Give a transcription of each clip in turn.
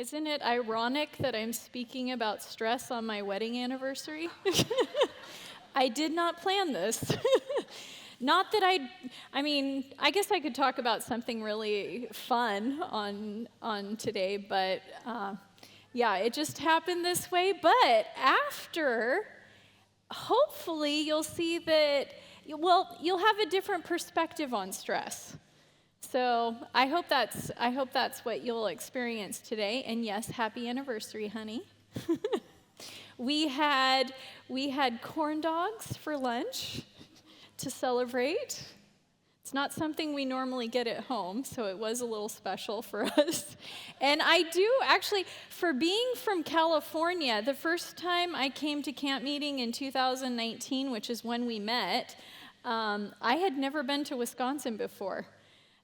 Isn't it ironic that I'm speaking about stress on my wedding anniversary? I did not plan this. Not that I guess I could talk about something really fun on today, but yeah, it just happened this way. But after, hopefully you'll see that, you'll have a different perspective on stress. So I hope that's what you'll experience today. And yes, happy anniversary, honey. We had corn dogs for lunch to celebrate. It's not something we normally get at home, so it was a little special for us. And I do actually, for being from California, the first time I came to Campmeeting in 2019, which is when we met, I had never been to Wisconsin before.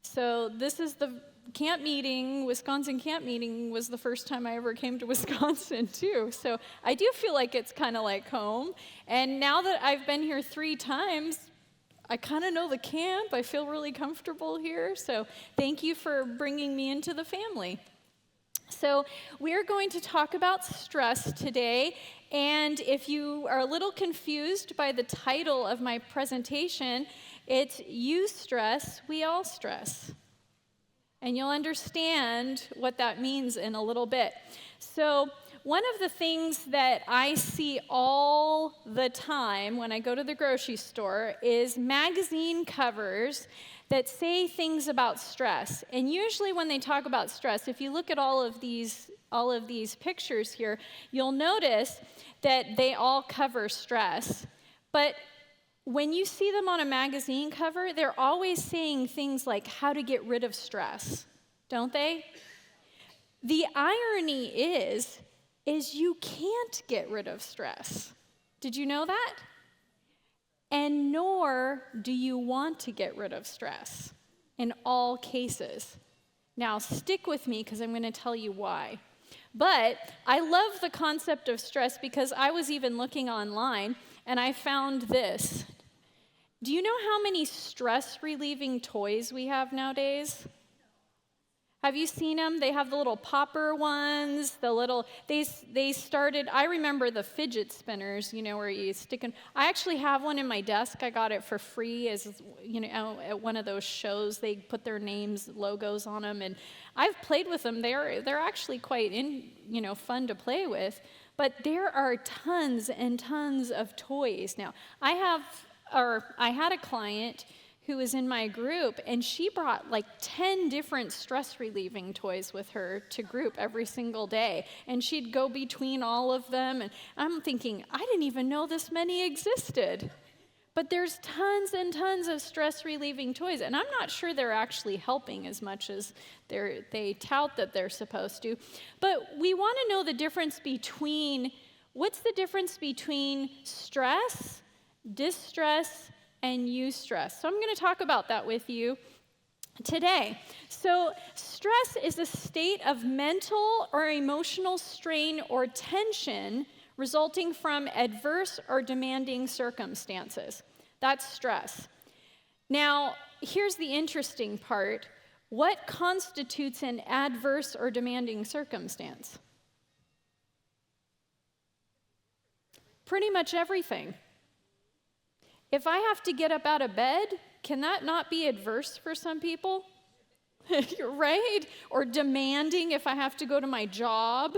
So this is the Wisconsin Campmeeting was the first time I ever came to Wisconsin too. So I do feel like it's kind of like home. And now that I've been here 3 times, I kind of know the camp. I feel really comfortable here. So thank you for bringing me into the family. So we're going to talk about stress today. And if you are a little confused by the title of my presentation, it's You Stress, We All Stress. And you'll understand what that means in a little bit. So one of the things that I see all the time when I go to the grocery store is magazine covers that say things about stress. And usually when they talk about stress, if you look at all of these pictures here, you'll notice that they all cover stress. But when you see them on a magazine cover, they're always saying things like how to get rid of stress, don't they? The irony is you can't get rid of stress. Did you know that? And nor do you want to get rid of stress in all cases. Now, stick with me because I'm going to tell you why. But I love the concept of stress because I was even looking online and I found this. Do you know how many stress-relieving toys we have nowadays? Have you seen them? They have the little popper ones, they started, I remember the fidget spinners, where you stick them. I actually have one in my desk. I got it for free as, at one of those shows. They put their names, logos on them, and I've played with them. They're actually quite fun to play with, but there are tons and tons of toys. Now, I had a client who was in my group, and she brought like 10 different stress-relieving toys with her to group every single day, and she'd go between all of them, and I'm thinking, I didn't even know this many existed. But there's tons and tons of stress-relieving toys, and I'm not sure they're actually helping as much as they tout that they're supposed to. But we want to know the difference between, what's the difference between stress, distress, and eustress. So I'm going to talk about that with you today. So stress is a state of mental or emotional strain or tension resulting from adverse or demanding circumstances. That's stress. Now, here's the interesting part. What constitutes an adverse or demanding circumstance? Pretty much everything. If I have to get up out of bed, can that not be adverse for some people? Right? Or demanding if I have to go to my job.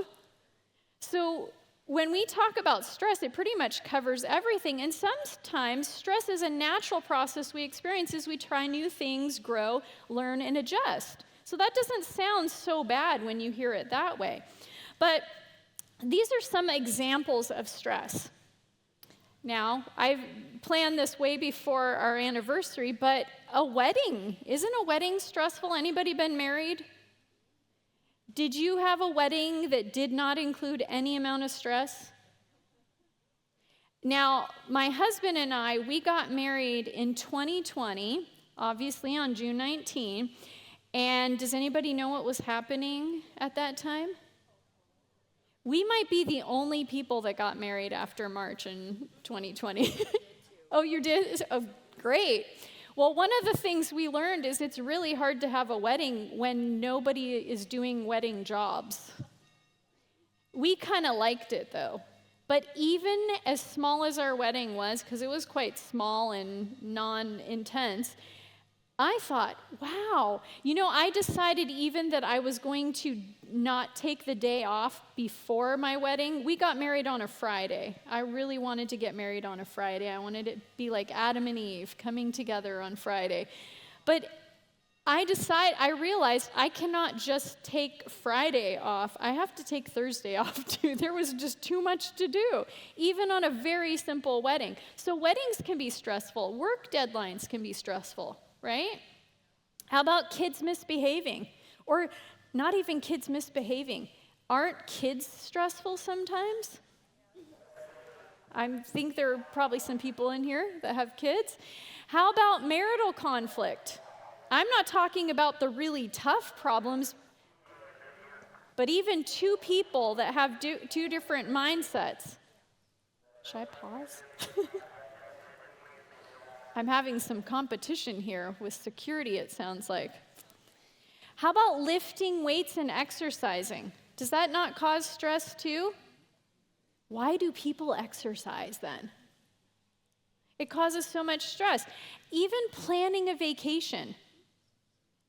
So when we talk about stress, it pretty much covers everything. And sometimes stress is a natural process we experience as we try new things, grow, learn, and adjust. So that doesn't sound so bad when you hear it that way. But these are some examples of stress. Now, I've planned this way before our anniversary, but a wedding, isn't a wedding stressful? Anybody been married? Did you have a wedding that did not include any amount of stress? Now, my husband and I, we got married in 2020, obviously on June 19, and does anybody know what was happening at that time? We might be the only people that got married after March in 2020. Oh, you did? Oh, great. Well, one of the things we learned is it's really hard to have a wedding when nobody is doing wedding jobs. We kind of liked it, though. But even as small as our wedding was, because it was quite small and non-intense, I thought, wow. I decided even that I was going to not take the day off before my wedding. We got married on a Friday. I really wanted to get married on a Friday. I wanted it to be like Adam and Eve coming together on Friday. But I realized I cannot just take Friday off. I have to take Thursday off too. There was just too much to do, even on a very simple wedding. So weddings can be stressful. Work deadlines can be stressful, right? How about kids misbehaving? Or not even kids misbehaving. Aren't kids stressful sometimes? I think there are probably some people in here that have kids. How about marital conflict? I'm not talking about the really tough problems, but even two people that have two different mindsets. Should I pause? I'm having some competition here with security, it sounds like. How about lifting weights and exercising? Does that not cause stress too? Why do people exercise then? It causes so much stress. Even planning a vacation.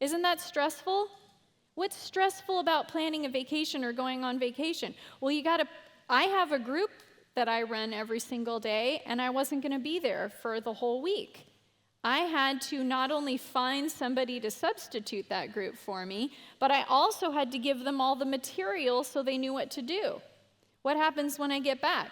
Isn't that stressful? What's stressful about planning a vacation or going on vacation? Well, I have a group that I run every single day, and I wasn't going to be there for the whole week. I had to not only find somebody to substitute that group for me, but I also had to give them all the material so they knew what to do. What happens when I get back?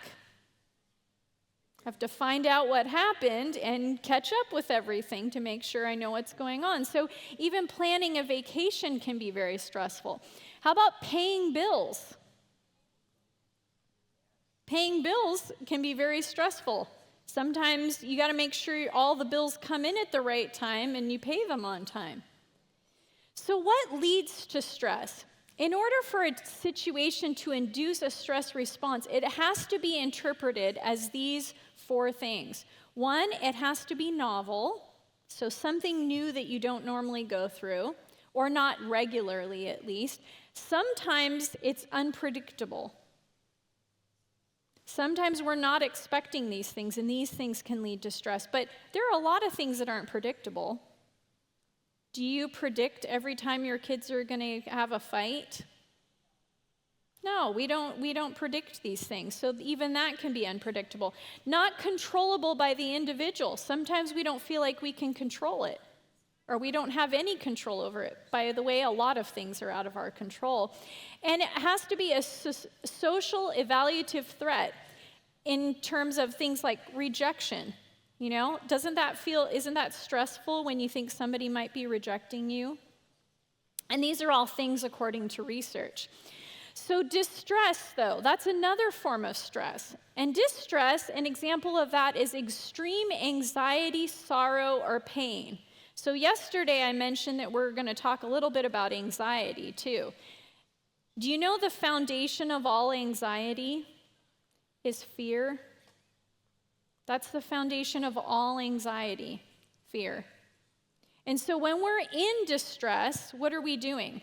I have to find out what happened and catch up with everything to make sure I know what's going on. So even planning a vacation can be very stressful. How about paying bills? Paying bills can be very stressful. Sometimes you got to make sure all the bills come in at the right time and you pay them on time. So what leads to stress? In order for a situation to induce a stress response, it has to be interpreted as these 4 things. 1, it has to be novel, so something new that you don't normally go through, or not regularly at least. Sometimes it's unpredictable. Sometimes we're not expecting these things, and these things can lead to stress. But there are a lot of things that aren't predictable. Do you predict every time your kids are going to have a fight? No, we don't predict these things. So even that can be unpredictable. Not controllable by the individual. Sometimes we don't feel like we can control it, or we don't have any control over it. By the way, a lot of things are out of our control. And it has to be a social evaluative threat in terms of things like rejection. Isn't that stressful when you think somebody might be rejecting you? And these are all things according to research. So distress, though, that's another form of stress. And distress, an example of that is extreme anxiety, sorrow, or pain. So yesterday I mentioned that we're going to talk a little bit about anxiety, too. Do you know the foundation of all anxiety is fear? That's the foundation of all anxiety, fear. And so when we're in distress, what are we doing?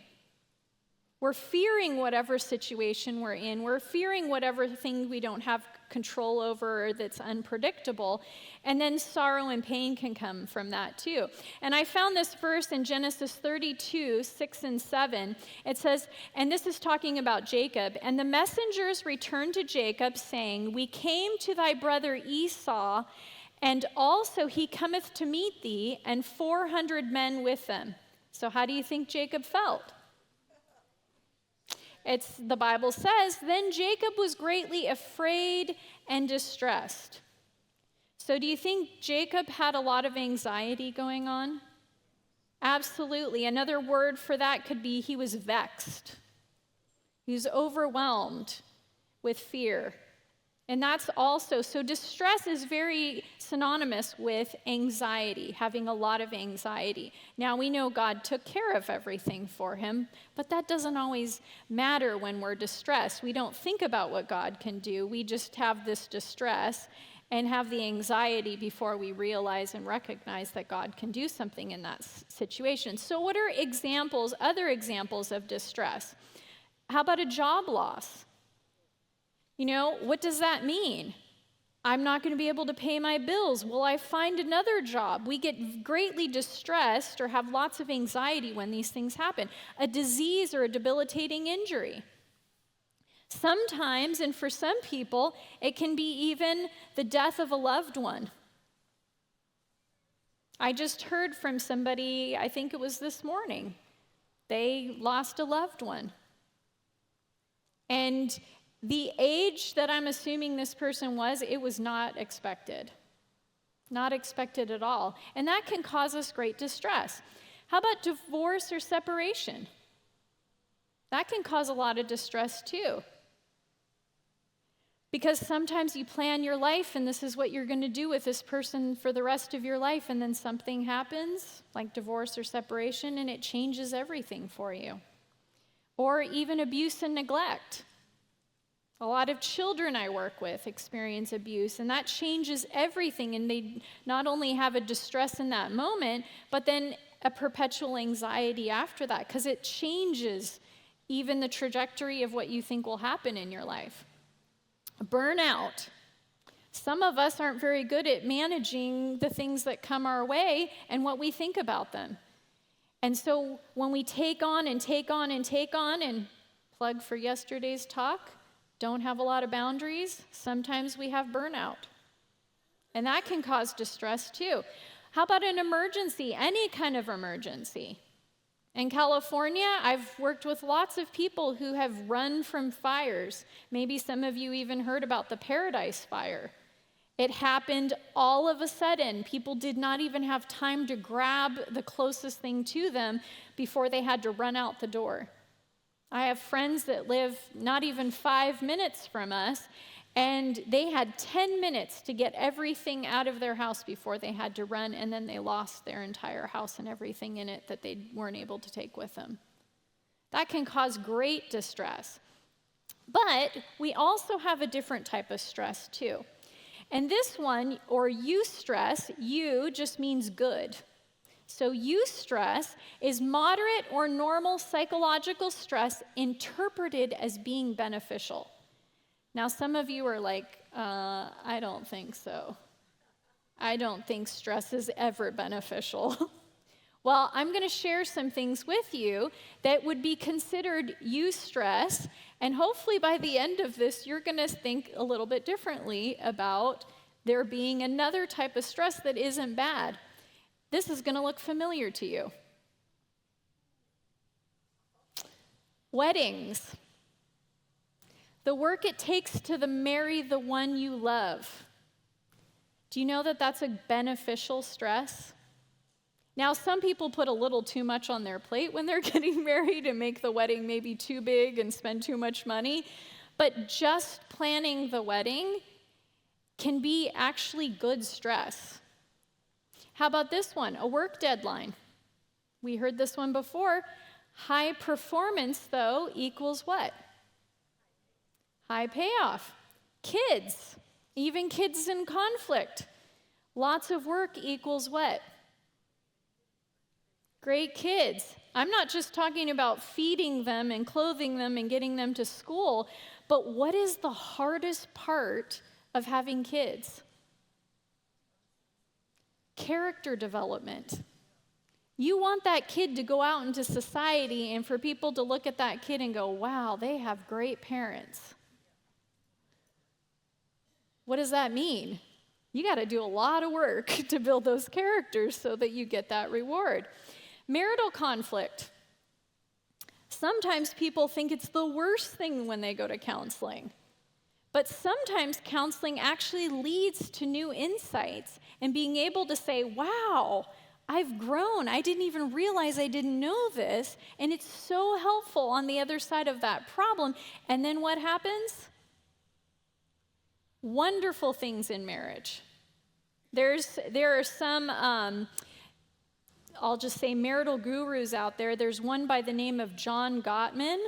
We're fearing whatever situation we're in. We're fearing whatever thing we don't have control over or that's unpredictable. And then sorrow and pain can come from that too. And I found this verse in Genesis 32, 6 and 7. It says, and this is talking about Jacob, and the messengers returned to Jacob, saying, we came to thy brother Esau, and also he cometh to meet thee, and 400 men with them. So how do you think Jacob felt? The Bible says, then Jacob was greatly afraid and distressed. So do you think Jacob had a lot of anxiety going on? Absolutely. Another word for that could be he was vexed. He was overwhelmed with fear. And that's also, so distress is very synonymous with anxiety, having a lot of anxiety. Now we know God took care of everything for him, but that doesn't always matter when we're distressed. We don't think about what God can do. We just have this distress and have the anxiety before we realize and recognize that God can do something in that situation. So what are other examples of distress? How about a job loss? What does that mean? I'm not going to be able to pay my bills. Will I find another job? We get greatly distressed or have lots of anxiety when these things happen. A disease or a debilitating injury. Sometimes, and for some people, it can be even the death of a loved one. I just heard from somebody, I think it was this morning, they lost a loved one. And the age that I'm assuming this person was, it was not expected. Not expected at all. And that can cause us great distress. How about divorce or separation? That can cause a lot of distress too. Because sometimes you plan your life and this is what you're going to do with this person for the rest of your life, and then something happens, like divorce or separation, and it changes everything for you. Or even abuse and neglect. A lot of children I work with experience abuse, and that changes everything, and they not only have a distress in that moment, but then a perpetual anxiety after that, because it changes even the trajectory of what you think will happen in your life. Burnout. Some of us aren't very good at managing the things that come our way and what we think about them. And so when we take on and take on and take on, and plug for yesterday's talk, don't have a lot of boundaries, sometimes we have burnout. And that can cause distress too. How about an emergency, any kind of emergency? In California, I've worked with lots of people who have run from fires. Maybe some of you even heard about the Paradise Fire. It happened all of a sudden. People did not even have time to grab the closest thing to them before they had to run out the door. I have friends that live not even 5 minutes from us, and they had 10 minutes to get everything out of their house before they had to run, and then they lost their entire house and everything in it that they weren't able to take with them. That can cause great distress. But we also have a different type of stress too. And this one, or eustress, eu just means good. So eustress is moderate or normal psychological stress interpreted as being beneficial. Now, some of you are like, I don't think so. I don't think stress is ever beneficial. Well, I'm going to share some things with you that would be considered eustress, and hopefully by the end of this, you're going to think a little bit differently about there being another type of stress that isn't bad. This is going to look familiar to you. Weddings. The work it takes to marry the one you love. Do you know that that's a beneficial stress? Now, some people put a little too much on their plate when they're getting married and make the wedding maybe too big and spend too much money. But just planning the wedding can be actually good stress. How about this one? A work deadline. We heard this one before. High performance, though, equals what? High payoff. Kids, even kids in conflict. Lots of work equals what? Great kids. I'm not just talking about feeding them and clothing them and getting them to school, but what is the hardest part of having kids? Character development. You want that kid to go out into society and for people to look at that kid and go, wow, they have great parents. What does that mean? You got to do a lot of work to build those characters so that you get that reward. Marital conflict. Sometimes people think it's the worst thing when they go to counseling. But sometimes counseling actually leads to new insights and being able to say, wow, I've grown. I didn't even realize I didn't know this. And it's so helpful on the other side of that problem. And then what happens? Wonderful things in marriage. There are some, I'll just say marital gurus out there. There's one by the name of John Gottman,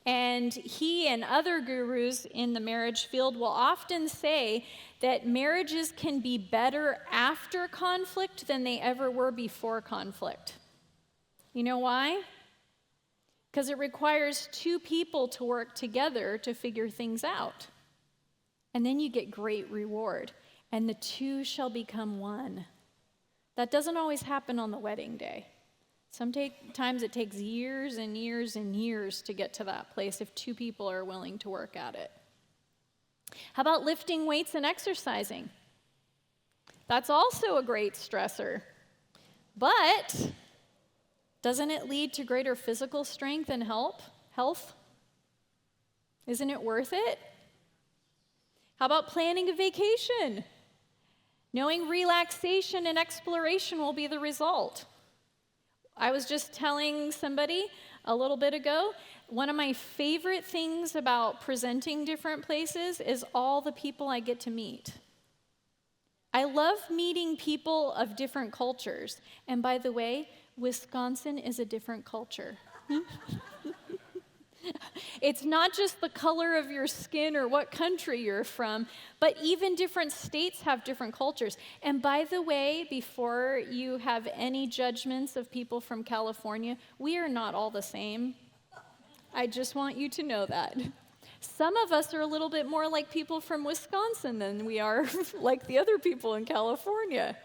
and he and other gurus in the marriage field will often say that marriages can be better after conflict than they ever were before conflict. You know why? Because it requires two people to work together to figure things out. and then you get great reward, and the two shall become one. That doesn't always happen on the wedding day. Sometimes it takes years and years and years to get to that place if two people are willing to work at it. How about lifting weights and exercising? That's also a great stressor. But doesn't it lead to greater physical strength and health? Isn't it worth it? How about planning a vacation? Knowing relaxation and exploration will be the result. I was just telling somebody a little bit ago, one of my favorite things about presenting different places is all the people I get to meet. I love meeting people of different cultures. And by the way, Wisconsin is a different culture. It's not just the color of your skin or what country you're from, but even different states have different cultures. And by the way, before you have any judgments of people from California, we are not all the same. I just want you to know that. Some of us are a little bit more like people from Wisconsin than we are like the other people in California.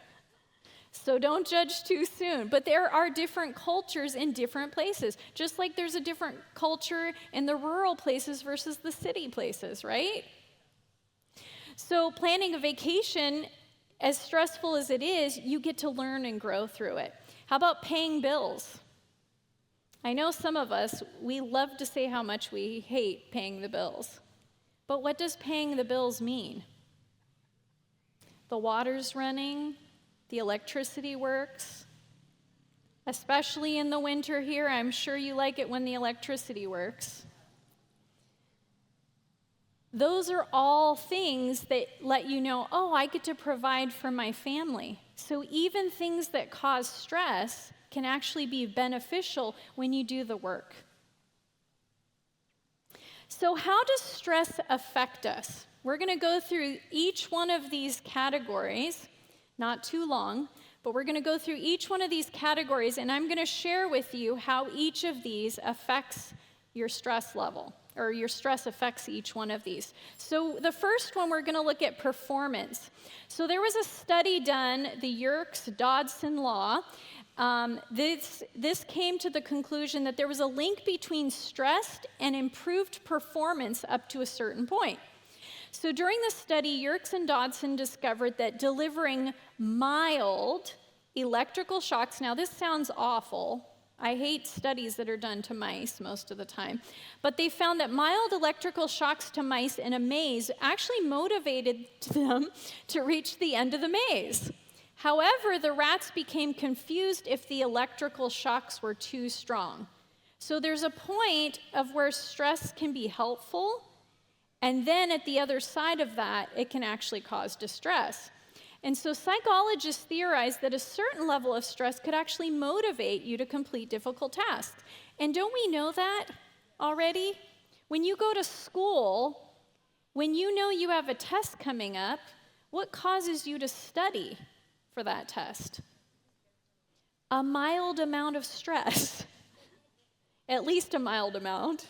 So don't judge too soon. But there are different cultures in different places, just like there's a different culture in the rural places versus the city places, right? So planning a vacation, as stressful as it is, you get to learn and grow through it. How about paying bills? I know some of us, we love to say how much we hate paying the bills. But what does paying the bills mean? The water's running, the electricity works. Especially in the winter here, I'm sure you like it when the electricity works. Those are all things that let you know, oh, I get to provide for my family. So even things that cause stress can actually be beneficial when you do the work. So how does stress affect us? We're going to go through each one of these categories, not too long, but we're going to go through each one of these categories, and I'm going to share with you how each of these affects your stress level, or your stress affects each one of these. So the first one, we're going to look at performance. So there was a study done, the Yerkes-Dodson law. This came to the conclusion that there was a link between stress and improved performance up to a certain point. So during the study, Yerkes and Dodson discovered that delivering mild electrical shocks, now this sounds awful. I hate studies that are done to mice most of the time. But they found that mild electrical shocks to mice in a maze actually motivated them to reach the end of the maze. However, the rats became confused if the electrical shocks were too strong. So there's a point of where stress can be helpful, and then at the other side of that, it can actually cause distress. And so psychologists theorize that a certain level of stress could actually motivate you to complete difficult tasks. And don't we know that already? When you go to school, when you know you have a test coming up, what causes you to study for that test? A mild amount of stress. At least a mild amount.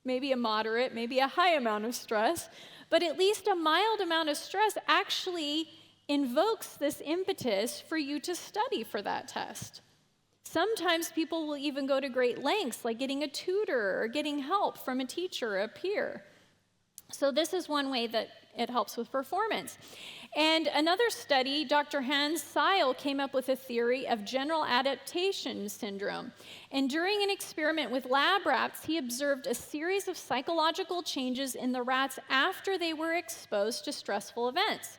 Maybe a moderate, maybe a high amount of stress. But at least a mild amount of stress actually invokes this impetus for you to study for that test. Sometimes people will even go to great lengths, like getting a tutor or getting help from a teacher or a peer. So this is one way that it helps with performance. And another study, Dr. Hans Seil came up with a theory of general adaptation syndrome. And during an experiment with lab rats, he observed a series of psychological changes in the rats after they were exposed to stressful events.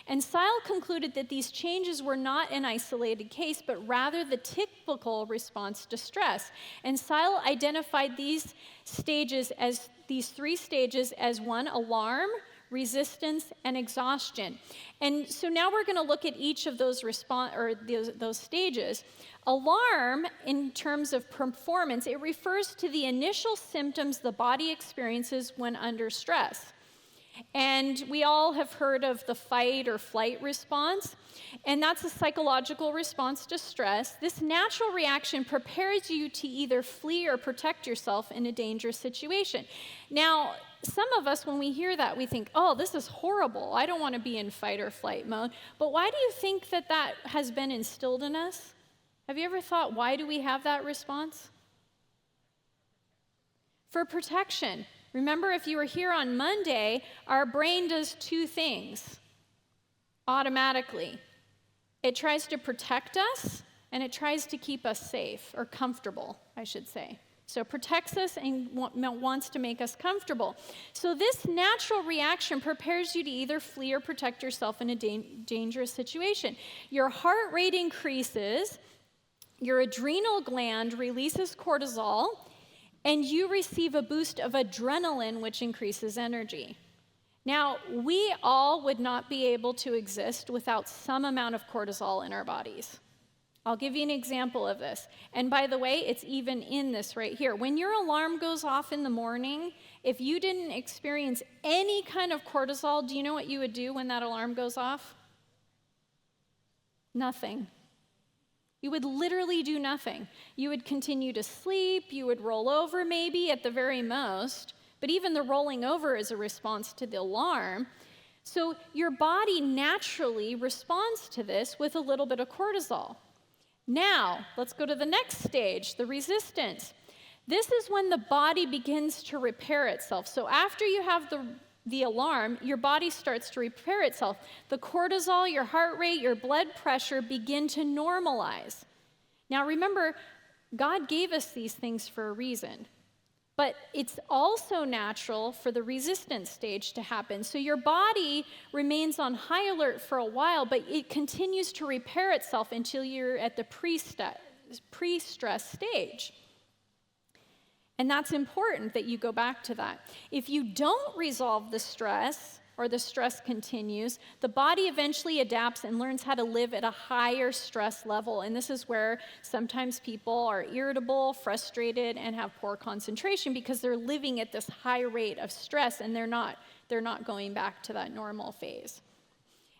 And Seil concluded that these changes were not an isolated case, but rather the typical response to stress. And Seil identified these three stages as one, alarm, resistance, and exhaustion. And so now we're going to look at each of those those stages. Alarm, in terms of performance, it refers to the initial symptoms the body experiences when under stress. And we all have heard of the fight or flight response, and that's a psychological response to stress. This natural reaction prepares you to either flee or protect yourself in a dangerous situation. Now, some of us, when we hear that, we think, oh, this is horrible. I don't want to be in fight or flight mode. But why do you think that that has been instilled in us? Have you ever thought, why do we have that response? For protection. Remember, if you were here on Monday, our brain does two things automatically. It tries to protect us, and it tries to keep us safe, or comfortable, I should say. So it protects us and wants to make us comfortable. So this natural reaction prepares you to either flee or protect yourself in a dangerous situation. Your heart rate increases, your adrenal gland releases cortisol, and you receive a boost of adrenaline, which increases energy. Now, we all would not be able to exist without some amount of cortisol in our bodies. I'll give you an example of this. And by the way, it's even in this right here. When your alarm goes off in the morning, if you didn't experience any kind of cortisol, do you know what you would do when that alarm goes off? Nothing. You would literally do nothing. You would continue to sleep, you would roll over maybe at the very most, but even the rolling over is a response to the alarm. So your body naturally responds to this with a little bit of cortisol. Now, let's go to the next stage, the resistance. This is when the body begins to repair itself. So after you have the alarm, your body starts to repair itself. The cortisol, your heart rate, your blood pressure begin to normalize. Now remember, God gave us these things for a reason, but it's also natural for the resistance stage to happen. So your body remains on high alert for a while, but it continues to repair itself until you're at the pre-stress stage. And that's important that you go back to that. If you don't resolve the stress, or the stress continues, the body eventually adapts and learns how to live at a higher stress level. And this is where sometimes people are irritable, frustrated, and have poor concentration because they're living at this high rate of stress and they're not going back to that normal phase.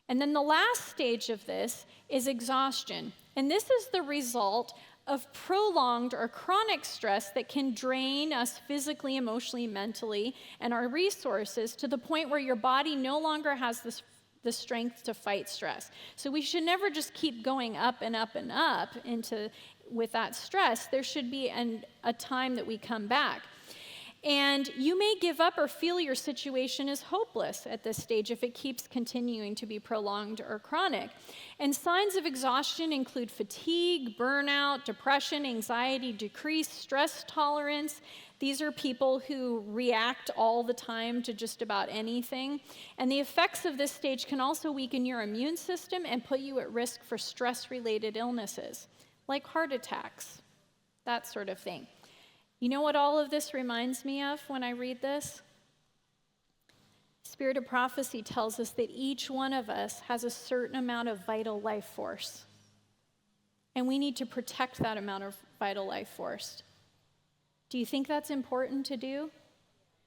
And then the last stage of this is exhaustion. And this is the result of prolonged or chronic stress that can drain us physically, emotionally, mentally, and our resources to the point where your body no longer has the strength to fight stress. So we should never just keep going up and up and up with that stress. There should be a time that we come back. And you may give up or feel your situation is hopeless at this stage if it keeps continuing to be prolonged or chronic. And signs of exhaustion include fatigue, burnout, depression, anxiety, decreased stress tolerance. These are people who react all the time to just about anything. And the effects of this stage can also weaken your immune system and put you at risk for stress-related illnesses, like heart attacks, that sort of thing. You know what all of this reminds me of when I read this? Spirit of prophecy tells us that each one of us has a certain amount of vital life force. And we need to protect that amount of vital life force. Do you think that's important to do?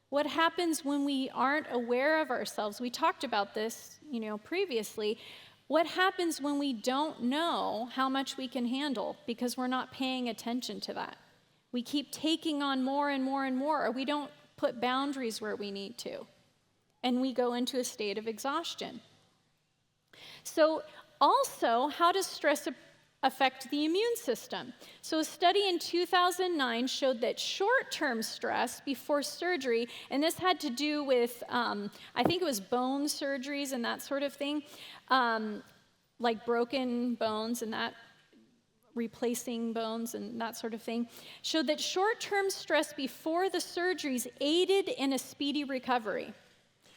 What happens when we aren't aware of ourselves? We talked about this, previously. What happens when we don't know how much we can handle because we're not paying attention to that? We keep taking on more and more and more, or we don't put boundaries where we need to. And we go into a state of exhaustion. So also, how does stress affect the immune system? So a study in 2009 showed that short-term stress before surgery, and this had to do with, I think it was bone surgeries and that sort of thing, like broken bones and that, replacing bones and that sort of thing, showed that short-term stress before the surgeries aided in a speedy recovery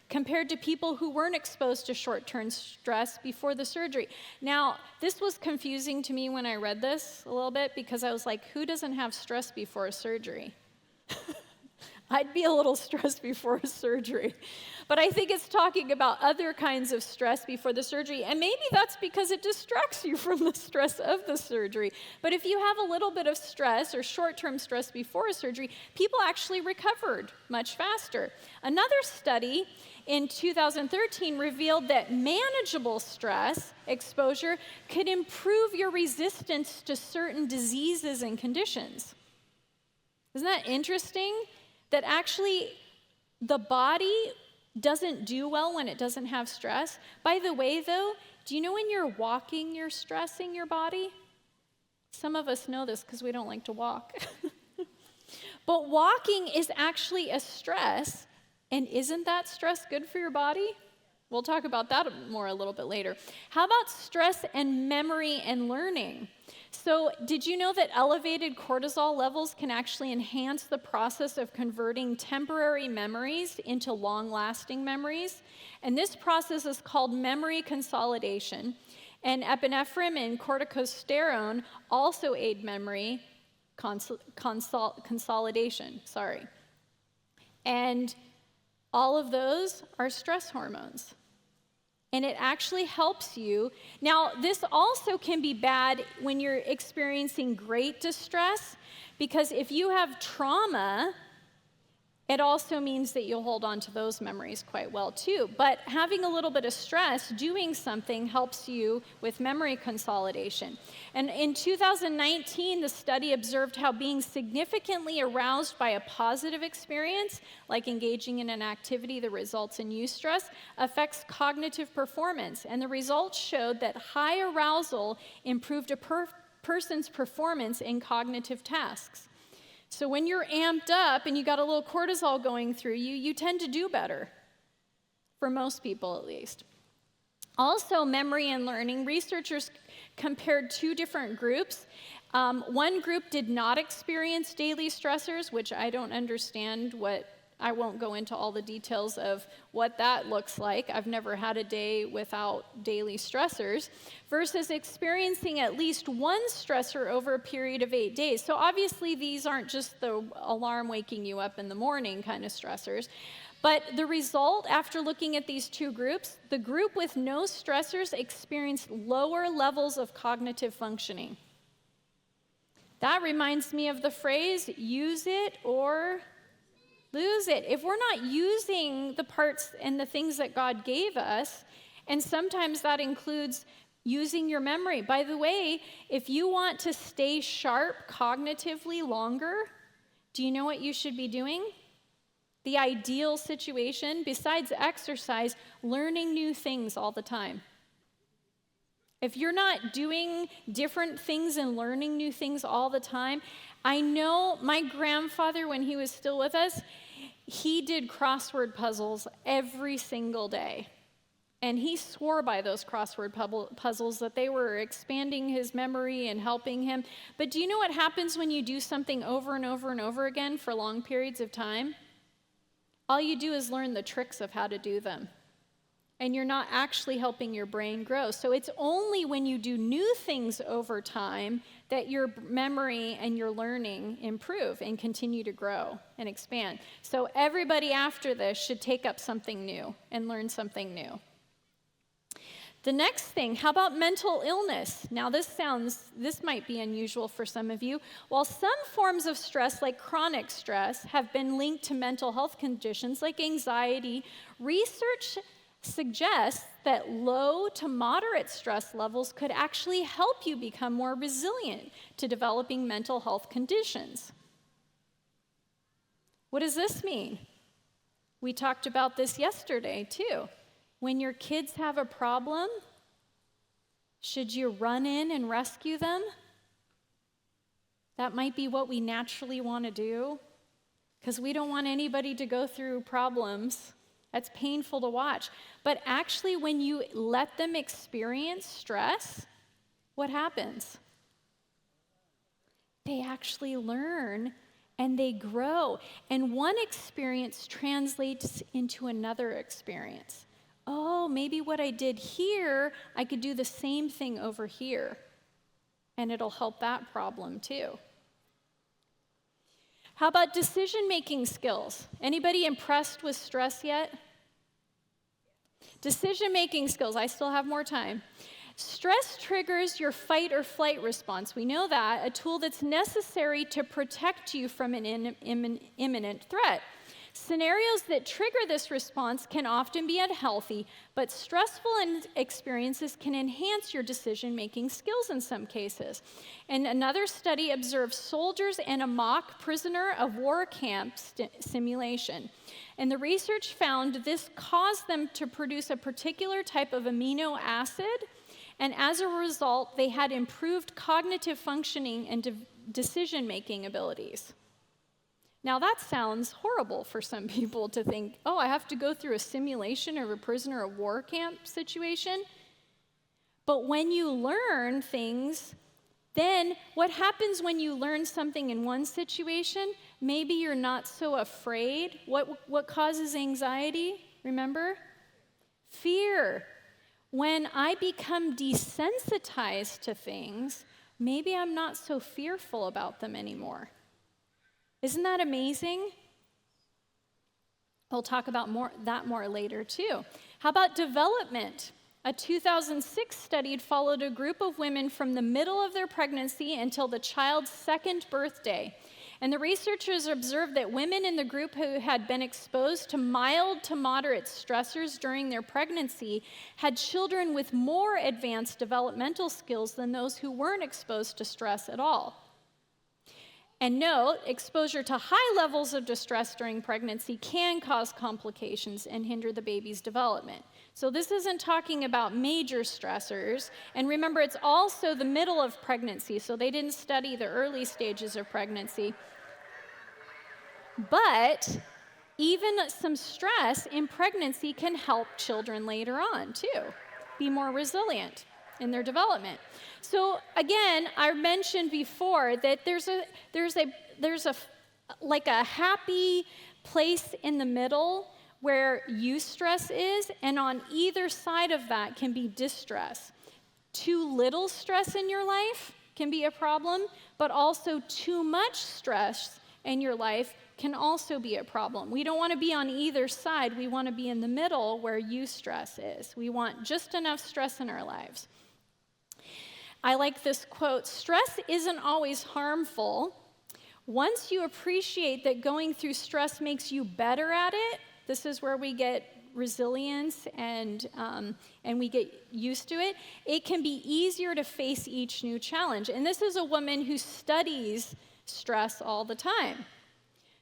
compared to people who weren't exposed to short-term stress before the surgery. Now, this was confusing to me when I read this a little bit because I was like, who doesn't have stress before a surgery? I'd be a little stressed before a surgery. But I think it's talking about other kinds of stress before the surgery, and maybe that's because it distracts you from the stress of the surgery. But if you have a little bit of stress or short-term stress before a surgery, people actually recovered much faster. Another study in 2013 revealed that manageable stress exposure could improve your resistance to certain diseases and conditions. Isn't that interesting? That actually the body doesn't do well when it doesn't have stress. By the way, though, do you know when you're walking, you're stressing your body? Some of us know this because we don't like to walk. But walking is actually a stress, and isn't that stress good for your body? We'll talk about that more a little bit later. How about stress and memory and learning? So did you know that elevated cortisol levels can actually enhance the process of converting temporary memories into long-lasting memories? And this process is called memory consolidation. And epinephrine and corticosterone also aid memory consolidation. And all of those are stress hormones. And it actually helps you. Now, this also can be bad when you're experiencing great distress, because if you have trauma, it also means that you'll hold on to those memories quite well too. But having a little bit of stress, doing something, helps you with memory consolidation. And in 2019, the study observed how being significantly aroused by a positive experience, like engaging in an activity that results in eustress, affects cognitive performance. And the results showed that high arousal improved a person's performance in cognitive tasks. So when you're amped up and you got a little cortisol going through you, you tend to do better, for most people at least. Also, memory and learning, researchers compared two different groups. One group did not experience daily stressors, which I don't understand I won't go into all the details of what that looks like. I've never had a day without daily stressors, versus experiencing at least one stressor over a period of 8 days. So obviously these aren't just the alarm waking you up in the morning kind of stressors. But the result, after looking at these two groups, the group with no stressors experienced lower levels of cognitive functioning. That reminds me of the phrase, use it or lose it. If we're not using the parts and the things that God gave us, and sometimes that includes using your memory. By the way, if you want to stay sharp cognitively longer, do you know what you should be doing? The ideal situation, besides exercise, learning new things all the time. If you're not doing different things and learning new things all the time, I know my grandfather, when he was still with us, he did crossword puzzles every single day. And he swore by those crossword puzzles that they were expanding his memory and helping him. But do you know what happens when you do something over and over and over again for long periods of time? All you do is learn the tricks of how to do them. And you're not actually helping your brain grow. So it's only when you do new things over time that your memory and your learning improve and continue to grow and expand. So everybody after this should take up something new and learn something new. The next thing, how about mental illness? Now this might be unusual for some of you. While some forms of stress, like chronic stress, have been linked to mental health conditions like anxiety, research suggests that low to moderate stress levels could actually help you become more resilient to developing mental health conditions. What does this mean? We talked about this yesterday too. When your kids have a problem, should you run in and rescue them? That might be what we naturally want to do, because we don't want anybody to go through problems. That's painful to watch. But actually, when you let them experience stress, what happens? They actually learn and they grow. And one experience translates into another experience. Oh, maybe what I did here, I could do the same thing over here. And it'll help that problem too. How about decision-making skills? Anybody impressed with stress yet? Decision-making skills. I still have more time. Stress triggers your fight or flight response. We know that, a tool that's necessary to protect you from an imminent threat. Scenarios that trigger this response can often be unhealthy, but stressful experiences can enhance your decision-making skills in some cases. And another study observed soldiers in a mock prisoner of war camp simulation. And the research found this caused them to produce a particular type of amino acid, and as a result, they had improved cognitive functioning and decision-making abilities. Now, that sounds horrible for some people to think, oh, I have to go through a simulation of a prisoner of war camp situation. But when you learn things, then what happens when you learn something in one situation? Maybe you're not so afraid. What causes anxiety? Remember? Fear. When I become desensitized to things, maybe I'm not so fearful about them anymore. Isn't that amazing? We'll talk about that more later too. How about development? A 2006 study followed a group of women from the middle of their pregnancy until the child's second birthday. And the researchers observed that women in the group who had been exposed to mild to moderate stressors during their pregnancy had children with more advanced developmental skills than those who weren't exposed to stress at all. And note, exposure to high levels of distress during pregnancy can cause complications and hinder the baby's development. So this isn't talking about major stressors. And remember, it's also the middle of pregnancy, so they didn't study the early stages of pregnancy. But even some stress in pregnancy can help children later on, too, be more resilient in their development. So again, I mentioned before that there's like a happy place in the middle where eustress is, and on either side of that can be distress. Too little stress in your life can be a problem, but also too much stress in your life can also be a problem. We don't want to be on either side. We want to be in the middle where eustress is. We want just enough stress in our lives. I like this quote, stress isn't always harmful. Once you appreciate that going through stress makes you better at it, this is where we get resilience and we get used to it, it can be easier to face each new challenge. And this is a woman who studies stress all the time.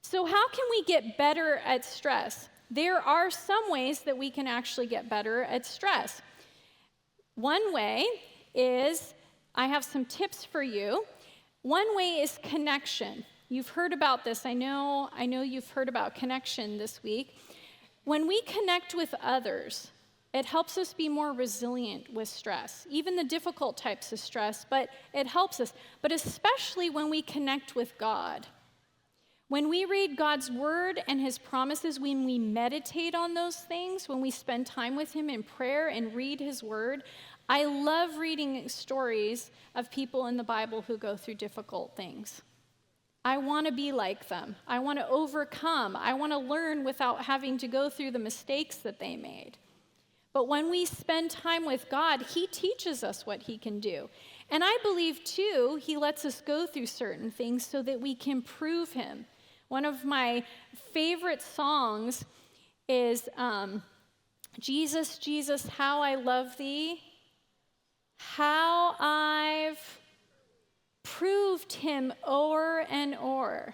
So how can we get better at stress? There are some ways that we can actually get better at stress. One way is, I have some tips for you. One way is connection. You've heard about this. I know you've heard about connection this week. When we connect with others, it helps us be more resilient with stress, even the difficult types of stress, but it helps us. But especially when we connect with God. When we read God's word and his promises, when we meditate on those things, when we spend time with him in prayer and read his word, I love reading stories of people in the Bible who go through difficult things. I want to be like them. I want to overcome. I want to learn without having to go through the mistakes that they made. But when we spend time with God, he teaches us what he can do. And I believe, too, he lets us go through certain things so that we can prove him. One of my favorite songs is, Jesus, Jesus, how I love thee, how I've proved him o'er and o'er.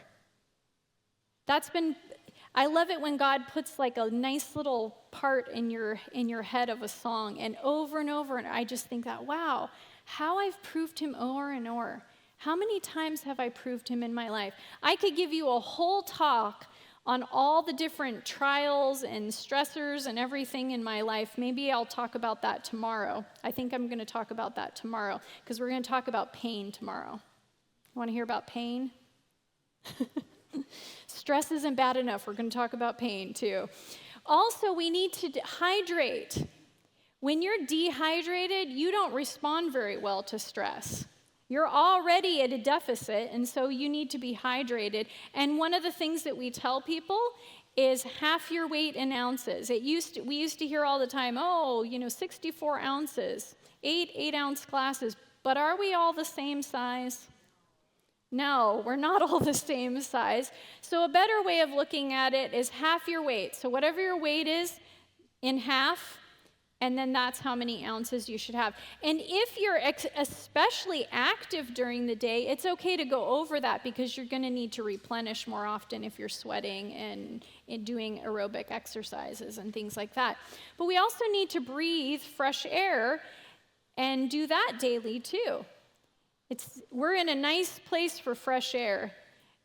I love it when God puts like a nice little part in your head of a song, and over, and I just think that, wow, how I've proved him o'er and o'er. How many times have I proved him in my life? I could give you a whole talk on all the different trials and stressors and everything in my life. Maybe I'll talk about that tomorrow. I think I'm going to talk about that tomorrow because we're going to talk about pain tomorrow. You want to hear about pain? Stress isn't bad enough. We're going to talk about pain too. Also, we need to hydrate. When you're dehydrated, you don't respond very well to stress. You're already at a deficit, and so you need to be hydrated. And one of the things that we tell people is half your weight in ounces. We used to hear all the time, 64 ounces, 8-ounce glasses. But are we all the same size? No, we're not all the same size. So a better way of looking at it is half your weight. So whatever your weight is, in half, and then that's how many ounces you should have. And if you're especially active during the day, it's okay to go over that because you're going to need to replenish more often if you're sweating and doing aerobic exercises and things like that. But we also need to breathe fresh air and do that daily too. We're in a nice place for fresh air.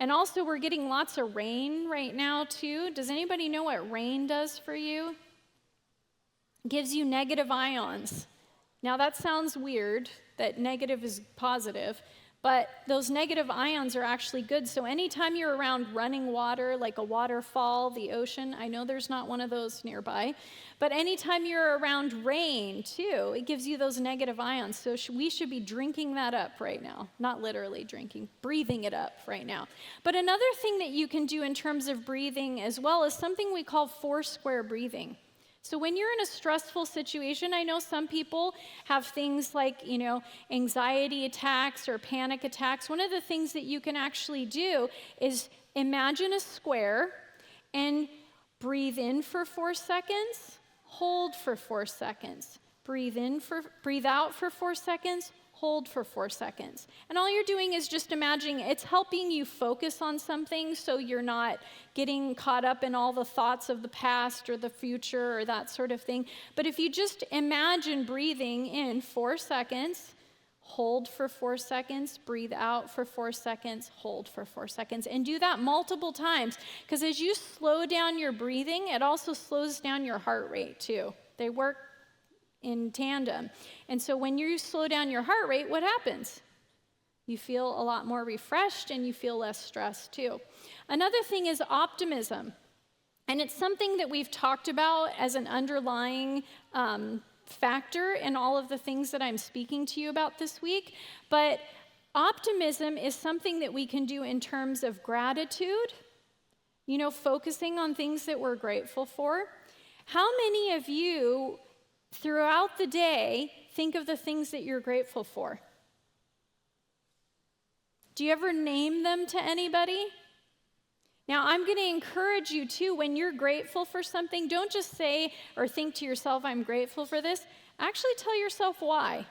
And also we're getting lots of rain right now too. Does anybody know what rain does for you? Gives you negative ions. Now that sounds weird, that negative is positive, but those negative ions are actually good. So anytime you're around running water, like a waterfall, the ocean, I know there's not one of those nearby, but anytime you're around rain too, it gives you those negative ions. So we should be drinking that up right now. Not literally drinking, breathing it up right now. But another thing that you can do in terms of breathing as well is something we call 4-square breathing. So when you're in a stressful situation, I know some people have things like, anxiety attacks or panic attacks. One of the things that you can actually do is imagine a square and breathe in for 4 seconds, hold for 4 seconds, breathe out for 4 seconds, hold for 4 seconds. And all you're doing is just imagining it's helping you focus on something so you're not getting caught up in all the thoughts of the past or the future or that sort of thing. But if you just imagine breathing in 4 seconds, hold for 4 seconds, breathe out for 4 seconds, hold for 4 seconds, and do that multiple times. Because as you slow down your breathing, it also slows down your heart rate too. They work in tandem. And so when you slow down your heart rate, what happens? You feel a lot more refreshed and you feel less stressed too. Another thing is optimism. And it's something that we've talked about as an underlying factor in all of the things that I'm speaking to you about this week. But optimism is something that we can do in terms of gratitude, focusing on things that we're grateful for. How many of you throughout the day think of the things that you're grateful for? Do you ever name them to anybody? Now, I'm going to encourage you too, when you're grateful for something, don't just say or think to yourself, I'm grateful for this. Actually tell yourself why.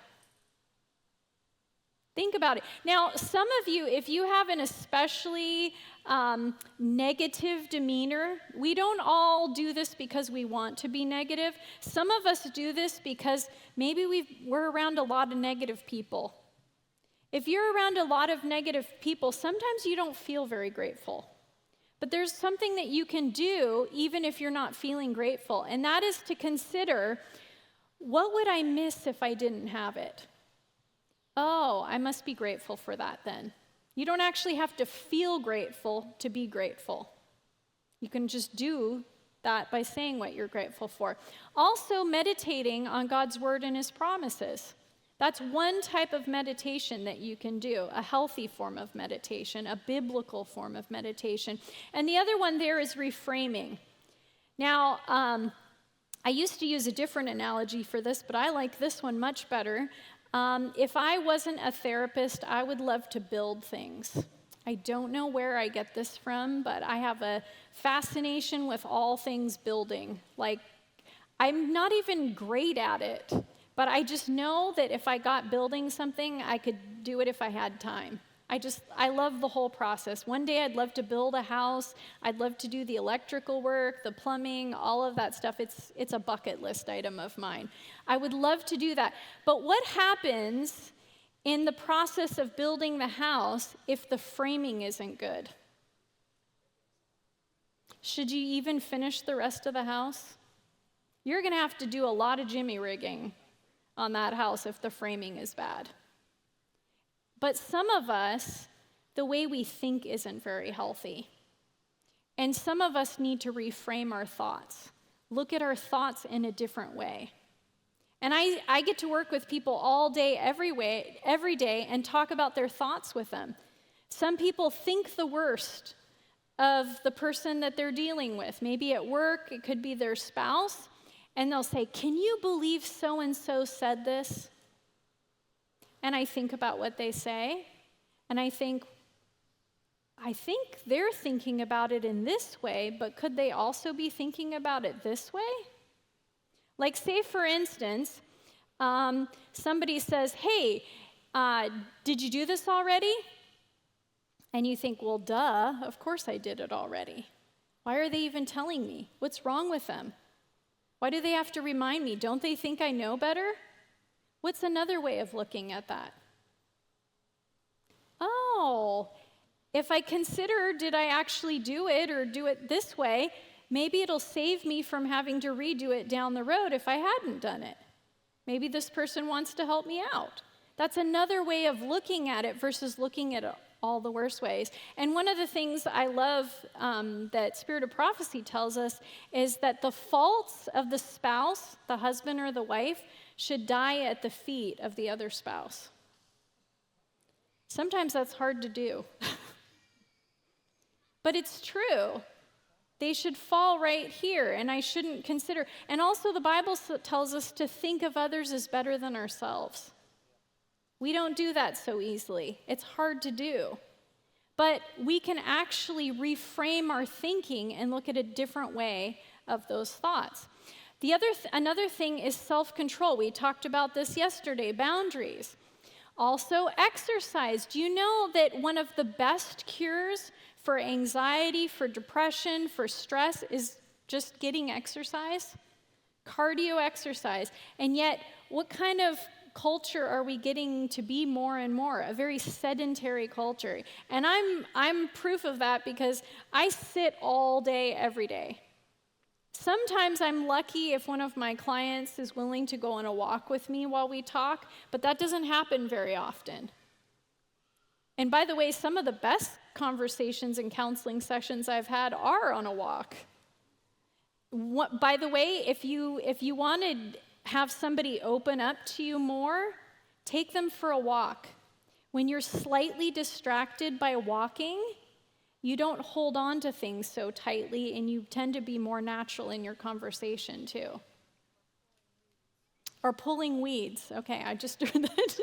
Think about it. Now, some of you, if you have an especially negative demeanor, we don't all do this because we want to be negative. Some of us do this because maybe we're around a lot of negative people. If you're around a lot of negative people, sometimes you don't feel very grateful. But there's something that you can do even if you're not feeling grateful, and that is to consider, what would I miss if I didn't have it? Oh, I must be grateful for that then. You don't actually have to feel grateful to be grateful. You can just do that by saying what you're grateful for. Also, meditating on God's word and his promises. That's one type of meditation that you can do, a healthy form of meditation, a biblical form of meditation. And the other one there is reframing. Now, I used to use a different analogy for this, but I like this one much better. If I wasn't a therapist, I would love to build things. I don't know where I get this from, but I have a fascination with all things building. Like, I'm not even great at it, but I just know that if I got building something, I could do it if I had time. I love the whole process. One day I'd love to build a house. I'd love to do the electrical work, the plumbing, all of that stuff. It's a bucket list item of mine. I would love to do that. But what happens in the process of building the house if the framing isn't good? Should you even finish the rest of the house? You're going to have to do a lot of jimmy rigging on that house if the framing is bad. But some of us, the way we think isn't very healthy. And some of us need to reframe our thoughts. Look at our thoughts in a different way. And I get to work with people all day, every day, and talk about their thoughts with them. Some people think the worst of the person that they're dealing with. Maybe at work, it could be their spouse, and they'll say, "Can you believe so-and-so said this?" And I think about what they say, and I think they're thinking about it in this way, but could they also be thinking about it this way? Like, say, for instance, somebody says, "Hey, did you do this already?" And you think, "Well, duh, of course I did it already. Why are they even telling me? What's wrong with them? Why do they have to remind me? Don't they think I know better?" What's another way of looking at that? Oh, if I consider, did I actually do it or do it this way, maybe it'll save me from having to redo it down the road if I hadn't done it. Maybe this person wants to help me out. That's another way of looking at it versus looking at it all the worst ways. And one of the things I love that Spirit of Prophecy tells us is that the faults of the spouse, the husband or the wife, should die at the feet of the other spouse. Sometimes that's hard to do. But it's true. They should fall right here, and I shouldn't consider. And also the Bible tells us to think of others as better than ourselves. We don't do that so easily. It's hard to do. But we can actually reframe our thinking and look at a different way of those thoughts. Another thing is self-control. We talked about this yesterday, boundaries. Also, exercise. Do you know that one of the best cures for anxiety, for depression, for stress is just getting exercise? Cardio exercise. And yet, what kind of culture are we getting to be more and more? A very sedentary culture. And I'm proof of that because I sit all day, every day. Sometimes I'm lucky if one of my clients is willing to go on a walk with me while we talk, but that doesn't happen very often. And by the way, some of the best conversations and counseling sessions I've had are on a walk. By the way, if you want to have somebody open up to you more, take them for a walk. When you're slightly distracted by walking, you don't hold on to things so tightly, and you tend to be more natural in your conversation too. Or pulling weeds. Okay, I just heard that.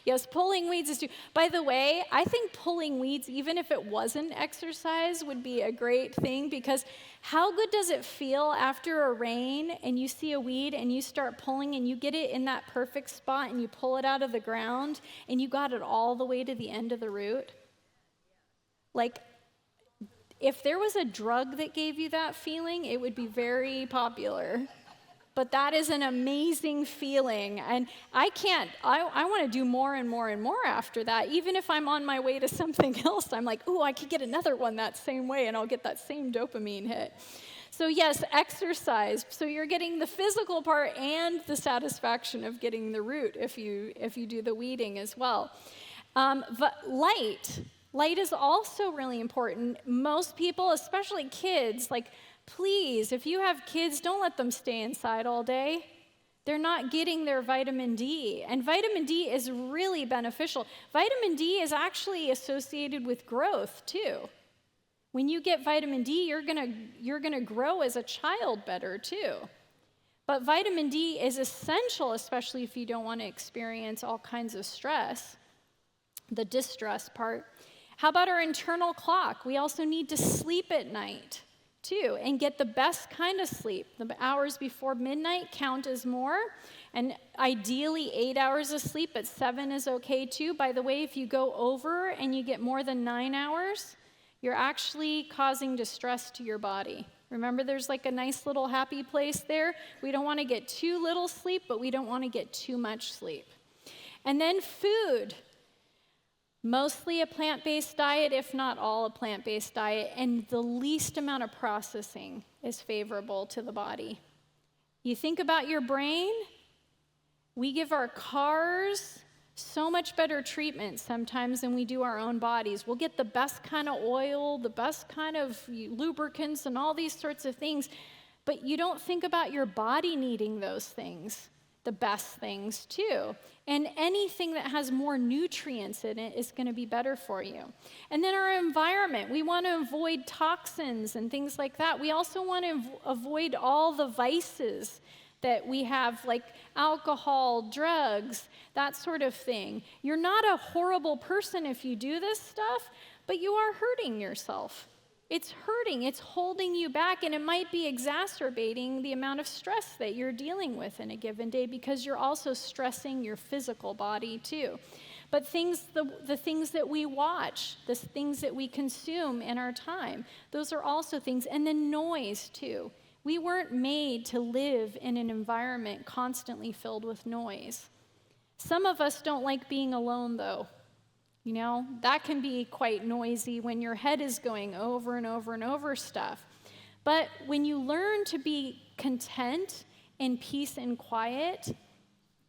Yes, pulling weeds is too. By the way, I think pulling weeds, even if it wasn't exercise, would be a great thing, because how good does it feel after a rain and you see a weed and you start pulling and you get it in that perfect spot and you pull it out of the ground and you got it all the way to the end of the root? Like, if there was a drug that gave you that feeling, it would be very popular. But that is an amazing feeling. And I want to do more and more and more after that. Even if I'm on my way to something else, I'm like, ooh, I could get another one that same way, and I'll get that same dopamine hit. So yes, exercise. So you're getting the physical part and the satisfaction of getting the root if you do the weeding as well. But Light is also really important. Most people, especially kids, like, please, if you have kids, don't let them stay inside all day. They're not getting their vitamin D. And vitamin D is really beneficial. Vitamin D is actually associated with growth, too. When you get vitamin D, you're gonna grow as a child better, too. But vitamin D is essential, especially if you don't want to experience all kinds of stress, the distress part. How about our internal clock? We also need to sleep at night, too, and get the best kind of sleep. The hours before midnight count as more, and ideally 8 hours of sleep, but 7 is okay, too. By the way, if you go over and you get more than 9 hours, you're actually causing distress to your body. Remember, there's like a nice little happy place there. We don't want to get too little sleep, but we don't want to get too much sleep. And then food. Mostly a plant-based diet, if not all a plant-based diet, and the least amount of processing is favorable to the body. You think about your brain, we give our cars so much better treatment sometimes than we do our own bodies. We'll get the best kind of oil, the best kind of lubricants, and all these sorts of things, but you don't think about your body needing those things. the best things too. And anything that has more nutrients in it is going to be better for you. And then our environment, we want to avoid toxins and things like that. We also want to avoid all the vices that we have, like alcohol, drugs, that sort of thing. You're not a horrible person if you do this stuff, but you are hurting yourself. It's hurting, it's holding you back, and it might be exacerbating the amount of stress that you're dealing with in a given day because you're also stressing your physical body too. But the things that we watch, the things that we consume in our time, those are also things. And then noise too. We weren't made to live in an environment constantly filled with noise. Some of us don't like being alone though. You know, that can be quite noisy when your head is going over and over and over stuff. But when you learn to be content in peace and quiet,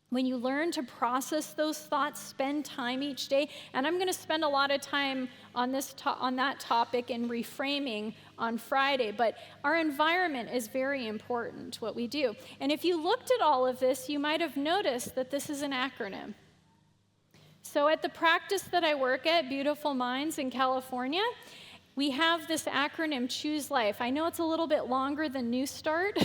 when you learn to process those thoughts, spend time each day, and I'm going to spend a lot of time on that topic in reframing on Friday, but our environment is very important, what we do. And if you looked at all of this, you might have noticed that this is an acronym. So at the practice that I work at, Beautiful Minds in California, we have this acronym, Choose Life. I know it's a little bit longer than New Start,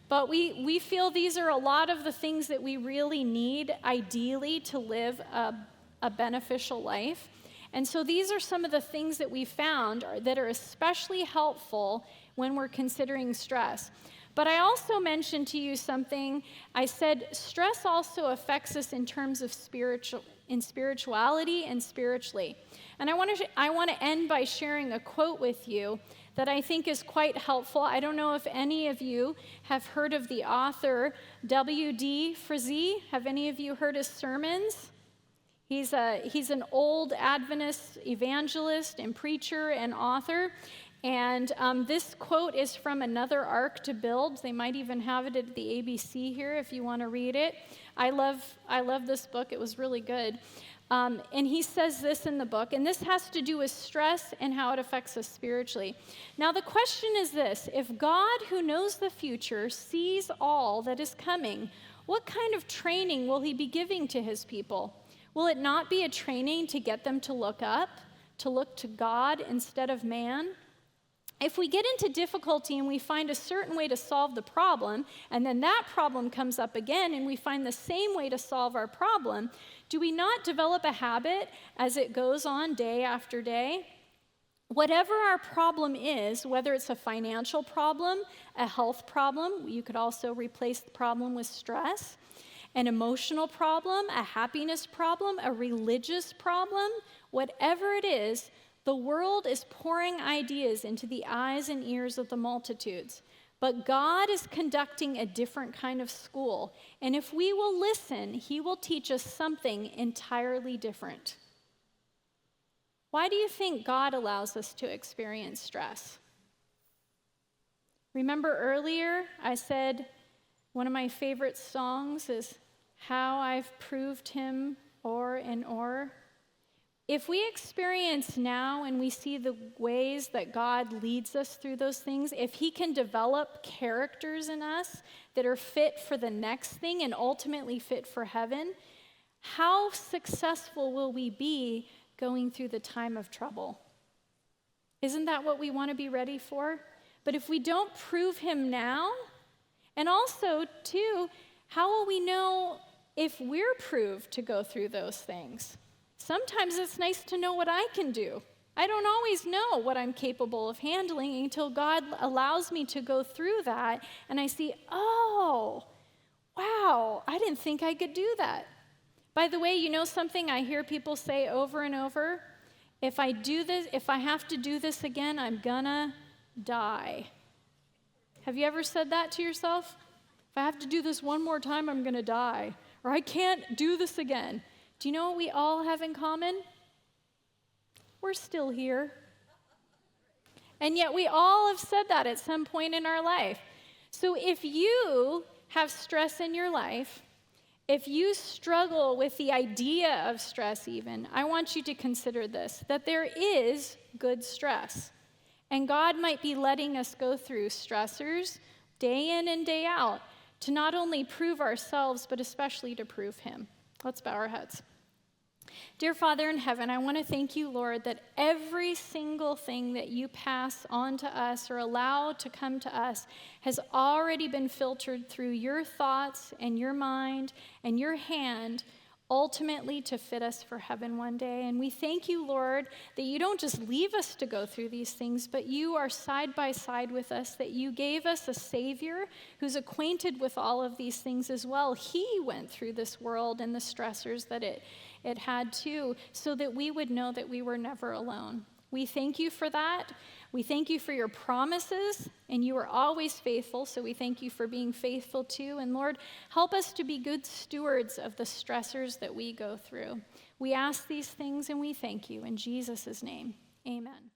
but we feel these are a lot of the things that we really need, ideally, to live a beneficial life. And so these are some of the things that we found that are especially helpful when we're considering stress. But I also mentioned to you something. I said stress also affects us in terms of spirituality and spiritually. And I want to end by sharing a quote with you that I think is quite helpful. I don't know if any of you have heard of the author W.D. Frazee. Have any of you heard his sermons? He's an old Adventist evangelist and preacher and author. And this quote is from Another Ark to Build. They might even have it at the ABC here if you want to read it. I love this book. It was really good. And he says this in the book, and this has to do with stress and how it affects us spiritually. Now, the question is this: if God, who knows the future, sees all that is coming, what kind of training will he be giving to his people? Will it not be a training to get them to look up, to look to God instead of man? If we get into difficulty and we find a certain way to solve the problem, and then that problem comes up again and we find the same way to solve our problem, do we not develop a habit as it goes on day after day? Whatever our problem is, whether it's a financial problem, a health problem, you could also replace the problem with stress, an emotional problem, a happiness problem, a religious problem, whatever it is, the world is pouring ideas into the eyes and ears of the multitudes. But God is conducting a different kind of school. And if we will listen, he will teach us something entirely different. Why do you think God allows us to experience stress? Remember earlier I said one of my favorite songs is How I've Proved Him O'er and O'er. If we experience now and we see the ways that God leads us through those things, if he can develop characters in us that are fit for the next thing and ultimately fit for heaven, how successful will we be going through the time of trouble? Isn't that what we want to be ready for? But if we don't prove him now, and also, too, how will we know if we're proved to go through those things? Sometimes it's nice to know what I can do. I don't always know what I'm capable of handling until God allows me to go through that, and I see, oh, wow, I didn't think I could do that. By the way, you know something I hear people say over and over? If I have to do this again, I'm gonna die. Have you ever said that to yourself? If I have to do this one more time, I'm gonna die. Or I can't do this again. Do you know what we all have in common? We're still here. And yet we all have said that at some point in our life. So if you have stress in your life, if you struggle with the idea of stress even, I want you to consider this, that there is good stress. And God might be letting us go through stressors day in and day out to not only prove ourselves, but especially to prove him. Let's bow our heads. Dear Father in heaven, I want to thank you, Lord, that every single thing that you pass on to us or allow to come to us has already been filtered through your thoughts and your mind and your hand, ultimately to fit us for heaven one day. And we thank you, Lord, that you don't just leave us to go through these things, but you are side by side with us, that you gave us a Savior who's acquainted with all of these things as well. He went through this world and the stressors that it had too, so that we would know that we were never alone. We thank you for that. We thank you for your promises, and you are always faithful, so we thank you for being faithful too. And Lord, help us to be good stewards of the stressors that we go through. We ask these things and we thank you. In Jesus' name, amen.